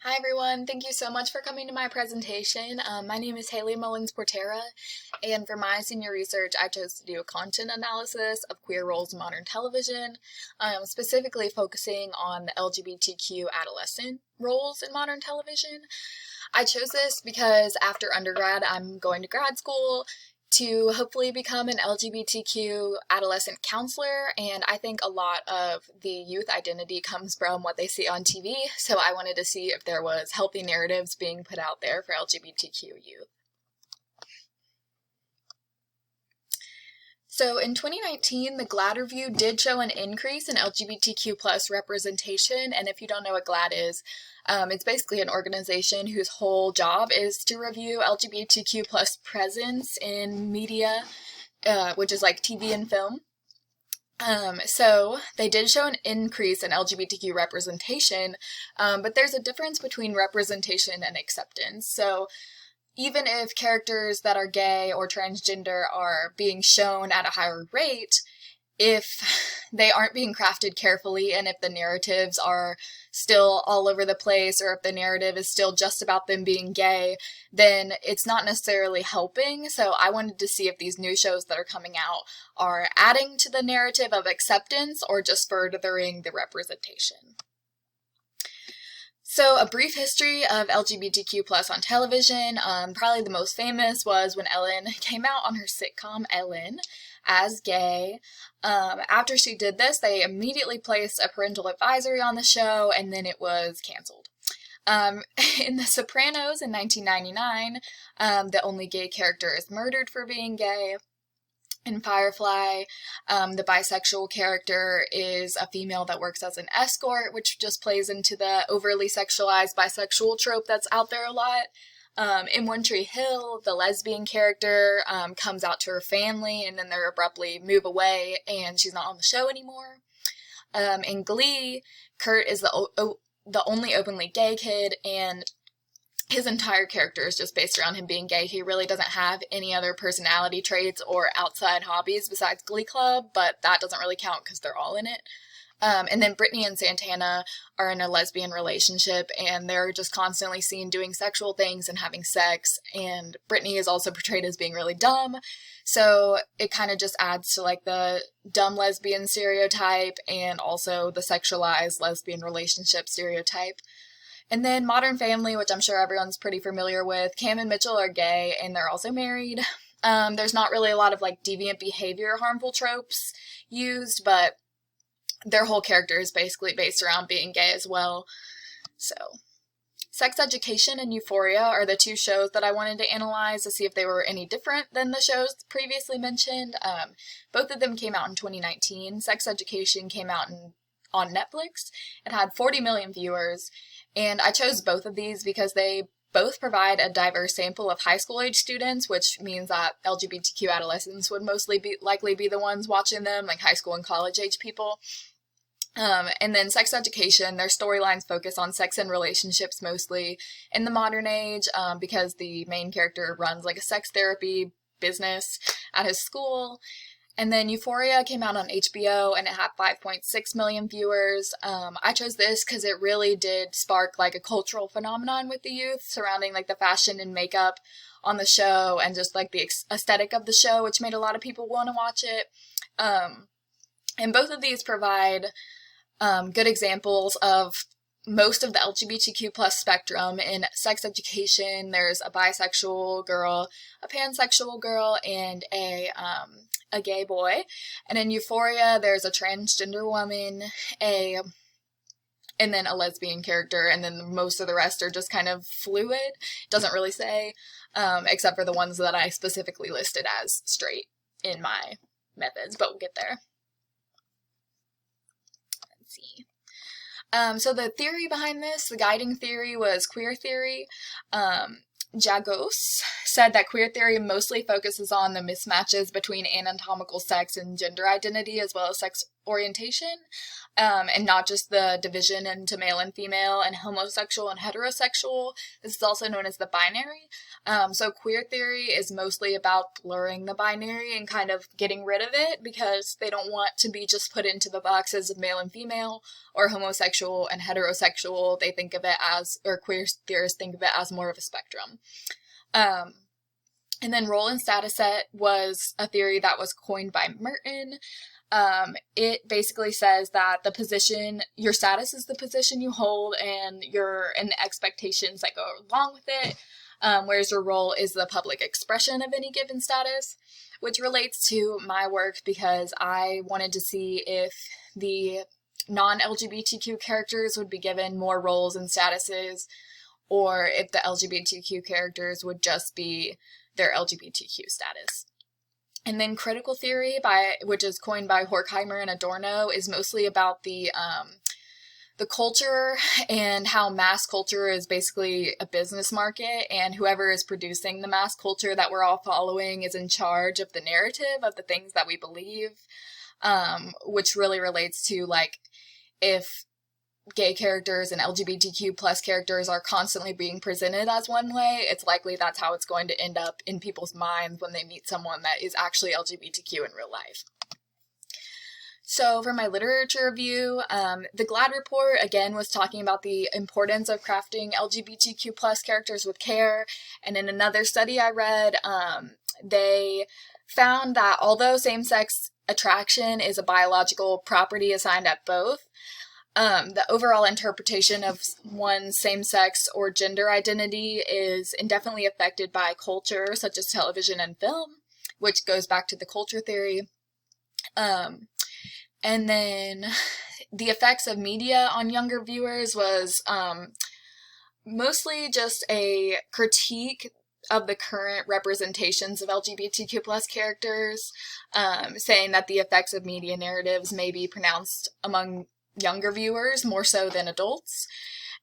Hi everyone, thank you so much for coming to my presentation. My name is Haley Mullins-Portera, and for my senior research I chose to do a content analysis of queer roles in modern television, specifically focusing on the LGBTQ adolescent roles in modern television. I chose this because after undergrad I'm going to grad school to hopefully become an LGBTQ adolescent counselor, and I think a lot of the youth identity comes from what they see on TV, so I wanted to see if there was healthy narratives being put out there for LGBTQ youth. So in 2019, the GLAAD review did show an increase in LGBTQ plus representation, and if you don't know what GLAAD is, it's basically an organization whose whole job is to review LGBTQ plus presence in media, which is like TV and film. So they did show an increase in LGBTQ representation, but there's a difference between representation and acceptance. So even if characters that are gay or transgender are being shown at a higher rate, if they aren't being crafted carefully and if the narratives are still all over the place, or if the narrative is still just about them being gay, then it's not necessarily helping. So I wanted to see if these new shows that are coming out are adding to the narrative of acceptance or just furthering the representation. So a brief history of LGBTQ plus on television. Probably the most famous was when Ellen came out on her sitcom Ellen as gay. After she did this, they immediately placed a parental advisory on the show, and then it was canceled. In The Sopranos in 1999, the only gay character is murdered for being gay. In Firefly, the bisexual character is a female that works as an escort, which just plays into the overly sexualized bisexual trope that's out there a lot. In One Tree Hill, the lesbian character comes out to her family and then they abruptly move away and she's not on the show anymore. In Glee, Kurt is the only openly gay kid, and his entire character is just based around him being gay. He really doesn't have any other personality traits or outside hobbies besides Glee Club, but that doesn't really count because they're all in it. And then Brittany and Santana are in a lesbian relationship, and they're just constantly seen doing sexual things and having sex, and Brittany is also portrayed as being really dumb, so it kind of just adds to like the dumb lesbian stereotype and also the sexualized lesbian relationship stereotype. And then Modern Family, which I'm sure everyone's pretty familiar with. Cam and Mitchell are gay, and they're also married. There's not really a lot of like deviant behavior, harmful tropes used, but their whole character is basically based around being gay as well. So, Sex Education and Euphoria are the two shows that I wanted to analyze to see if they were any different than the shows previously mentioned. Both of them came out in 2019. Sex Education came out on Netflix. It had 40 million viewers. And I chose both of these because they both provide a diverse sample of high school age students, which means that LGBTQ adolescents would likely be the ones watching them, like high school and college age people. And then Sex Education, their storylines focus on sex and relationships mostly in the modern age, because the main character runs like a sex therapy business at his school. And then Euphoria came out on HBO and it had 5.6 million viewers. I chose this because it really did spark like a cultural phenomenon with the youth surrounding like the fashion and makeup on the show and just like the aesthetic of the show, which made a lot of people want to watch it. And both of these provide good examples of most of the LGBTQ plus spectrum. In Sex Education, there's a bisexual girl, a pansexual girl, and a gay boy. And in Euphoria, there's a transgender woman, and then a lesbian character, and then most of the rest are just kind of fluid. Doesn't really say, except for the ones that I specifically listed as straight in my methods, but we'll get there. Let's see. So the theory behind this, the guiding theory, was queer theory. Jagos said that queer theory mostly focuses on the mismatches between anatomical sex and gender identity, as well as sex orientation, and not just the division into male and female and homosexual and heterosexual. This is also known as the binary. So queer theory is mostly about blurring the binary and kind of getting rid of it because they don't want to be just put into the boxes of male and female or homosexual and heterosexual. They think of it as, or queer theorists think of it as more of a spectrum. And then role and status set was a theory that was coined by Merton. It basically says that the position, your status is the position you hold and the expectations that go along with it, whereas your role is the public expression of any given status, which relates to my work because I wanted to see if the non-LGBTQ characters would be given more roles and statuses, or if the LGBTQ characters would just be their LGBTQ status. And then critical theory, which is coined by Horkheimer and Adorno, is mostly about the culture and how mass culture is basically a business market, and whoever is producing the mass culture that we're all following is in charge of the narrative of the things that we believe, which really relates to like if gay characters and LGBTQ plus characters are constantly being presented as one way, it's likely that's how it's going to end up in people's minds when they meet someone that is actually LGBTQ in real life. So for my literature review, the GLAAD report, again, was talking about the importance of crafting LGBTQ plus characters with care. And in another study I read, they found that although same-sex attraction is a biological property assigned at both, the overall interpretation of one's same-sex or gender identity is indefinitely affected by culture, such as television and film, which goes back to the culture theory. And then the effects of media on younger viewers was mostly just a critique of the current representations of LGBTQ plus characters, saying that the effects of media narratives may be pronounced among younger viewers more so than adults,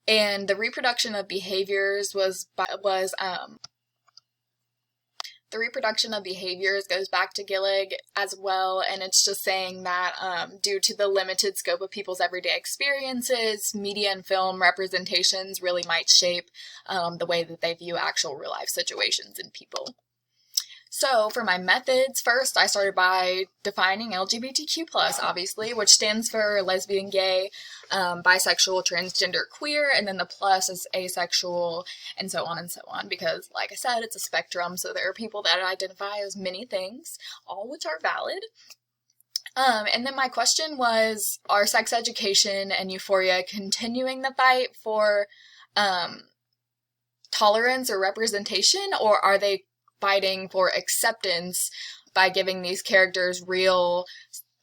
and the reproduction of behaviors the reproduction of behaviors goes back to Gillig as well, and it's just saying that due to the limited scope of people's everyday experiences, media and film representations really might shape the way that they view actual real life situations in people. So for my methods, first I started by defining LGBTQ+, obviously, which stands for lesbian, gay, bisexual, transgender, queer, and then the plus is asexual, and so on, because, like I said, it's a spectrum, so there are people that identify as many things, all which are valid. And then my question was, are sex education and Euphoria continuing the fight for tolerance or representation, or are they fighting for acceptance by giving these characters real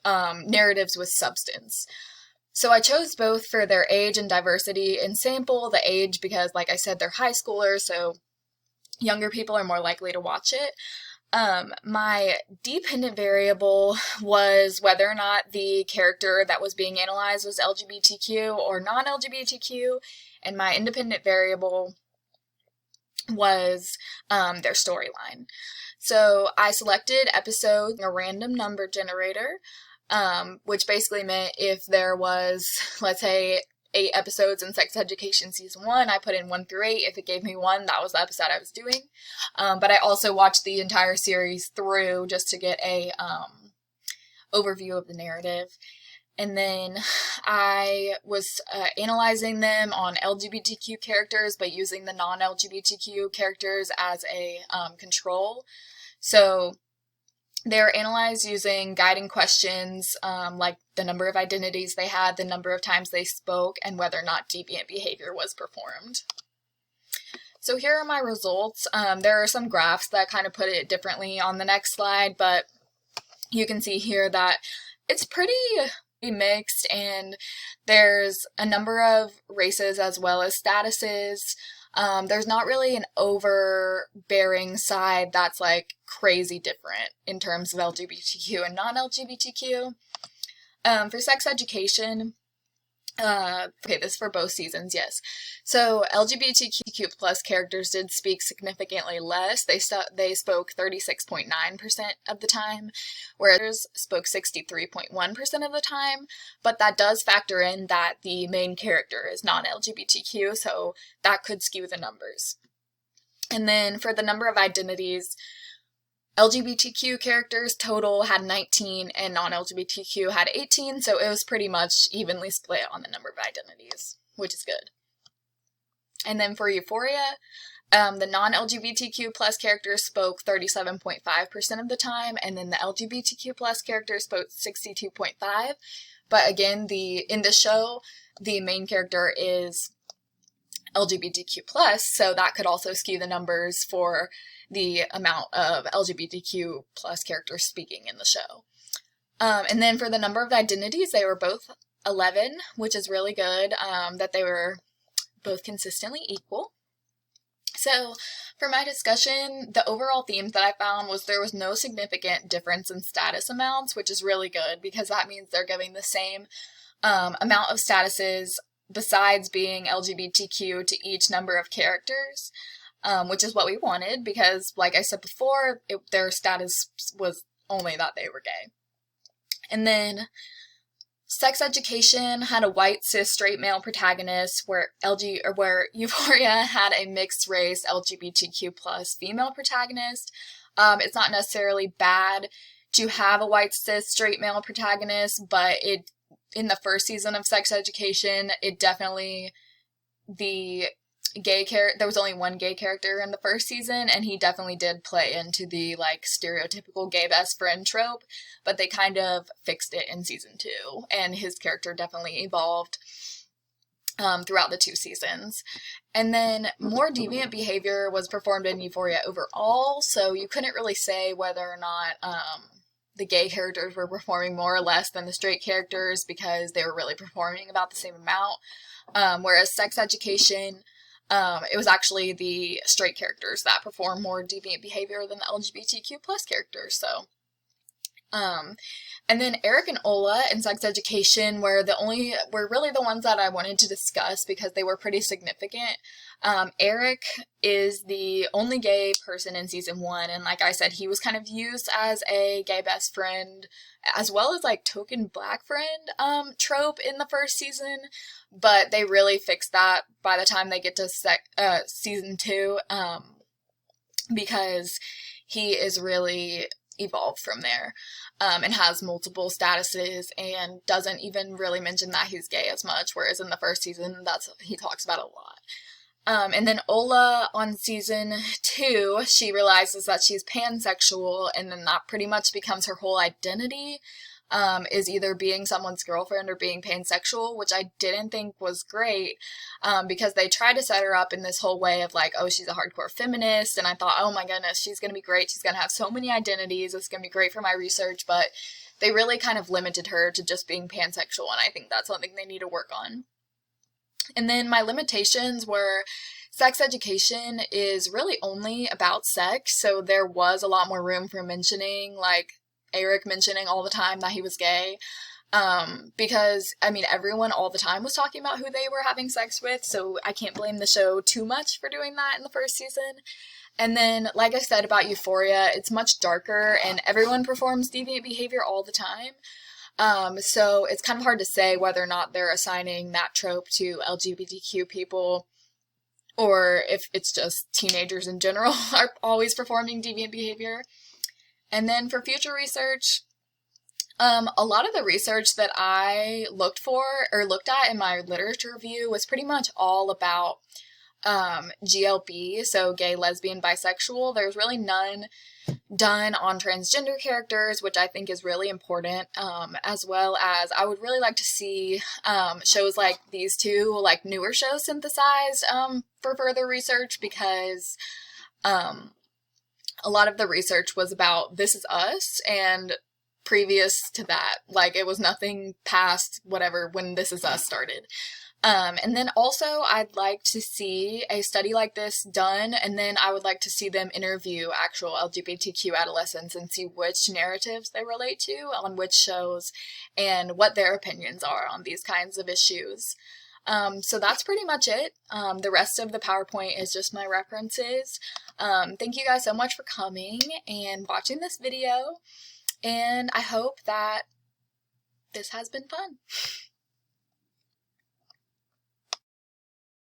narratives with substance? So I chose both for their age and diversity in sample. The age because, like I said, they're high schoolers, so younger people are more likely to watch it. My dependent variable was whether or not the character that was being analyzed was LGBTQ or non-LGBTQ, and my independent variable was their storyline. So I selected episodes, a random number generator, which basically meant if there was, let's say, 8 episodes in Sex Education Season 1, I put in 1 through 8. If it gave me 1, that was the episode I was doing. But I also watched the entire series through just to get a overview of the narrative. And then I was analyzing them on LGBTQ characters, but using the non-LGBTQ characters as a control. So they're analyzed using guiding questions like the number of identities they had, the number of times they spoke, and whether or not deviant behavior was performed. So here are my results. There are some graphs that kind of put it differently on the next slide, but you can see here that it's pretty mixed, and there's a number of races as well as statuses. There's not really an overbearing side that's like crazy different in terms of LGBTQ and non-LGBTQ. For sex education, Okay, this is for both seasons, yes. So LGBTQ plus characters did speak significantly less. They spoke 36.9% of the time, whereas others spoke 63.1% of the time. But that does factor in that the main character is non-LGBTQ, so that could skew the numbers. And then for the number of identities, LGBTQ characters total had 19 and non-LGBTQ had 18, so it was pretty much evenly split on the number of identities, which is good. And then for Euphoria, the non-LGBTQ plus characters spoke 37.5% of the time, and then the LGBTQ plus characters spoke 62.5%. But again, in the show, the main character is LGBTQ plus, so that could also skew the numbers for the amount of LGBTQ plus characters speaking in the show. And then for the number of identities, they were both 11, which is really good, that they were both consistently equal. So for my discussion, the overall themes that I found was there was no significant difference in status amounts, which is really good because that means they're giving the same amount of statuses besides being LGBTQ to each number of characters. Which is what we wanted because, like I said before, their status was only that they were gay. And then Sex Education had a white cis straight male protagonist, where Euphoria had a mixed race LGBTQ plus female protagonist. It's not necessarily bad to have a white cis straight male protagonist, but in the first season of Sex Education, it definitely there was only one gay character in the first season, and he definitely did play into the stereotypical gay best friend trope, but they kind of fixed it in season 2, and his character definitely evolved throughout the 2 seasons. And then more deviant behavior was performed in Euphoria overall, so you couldn't really say whether or not the gay characters were performing more or less than the straight characters because they were really performing about the same amount, whereas Sex Education, it was actually the straight characters that perform more deviant behavior than the LGBTQ plus characters, so. And then Eric and Ola in Sex Education were really the ones that I wanted to discuss because they were pretty significant. Eric is the only gay person in season 1, and like I said, he was kind of used as a gay best friend, as well as token black friend trope in the first season, but they really fixed that by the time they get to season 2, because he is really evolved from there, and has multiple statuses and doesn't even really mention that he's gay as much, whereas in the first season, he talks about it a lot. And then Ola on season 2, she realizes that she's pansexual, and then that pretty much becomes her whole identity, is either being someone's girlfriend or being pansexual, which I didn't think was great, because they tried to set her up in this whole way of oh, she's a hardcore feminist, and I thought, oh my goodness, she's gonna be great, she's gonna have so many identities, it's gonna be great for my research, but they really kind of limited her to just being pansexual, and I think that's something they need to work on. And then my limitations were Sex Education is really only about sex, so there was a lot more room for mentioning, Eric mentioning all the time that he was gay, because, everyone all the time was talking about who they were having sex with, so I can't blame the show too much for doing that in the first season. And then, like I said about Euphoria, it's much darker, and everyone performs deviant behavior all the time. So it's kind of hard to say whether or not they're assigning that trope to LGBTQ people, or if it's just teenagers in general are always performing deviant behavior. And then for future research, a lot of the research that I looked at in my literature review was pretty much all about GLB, so gay, lesbian, bisexual. There's really none done on transgender characters, which I think is really important, as well as I would really like to see shows like these two, newer shows synthesized for further research, because a lot of the research was about This Is Us, and previous to that, it was nothing past whatever when This Is Us started. And then also I'd like to see a study like this done, and then I would like to see them interview actual LGBTQ adolescents and see which narratives they relate to on which shows and what their opinions are on these kinds of issues. So that's pretty much it. The rest of the PowerPoint is just my references. Thank you guys so much for coming and watching this video, and I hope that this has been fun.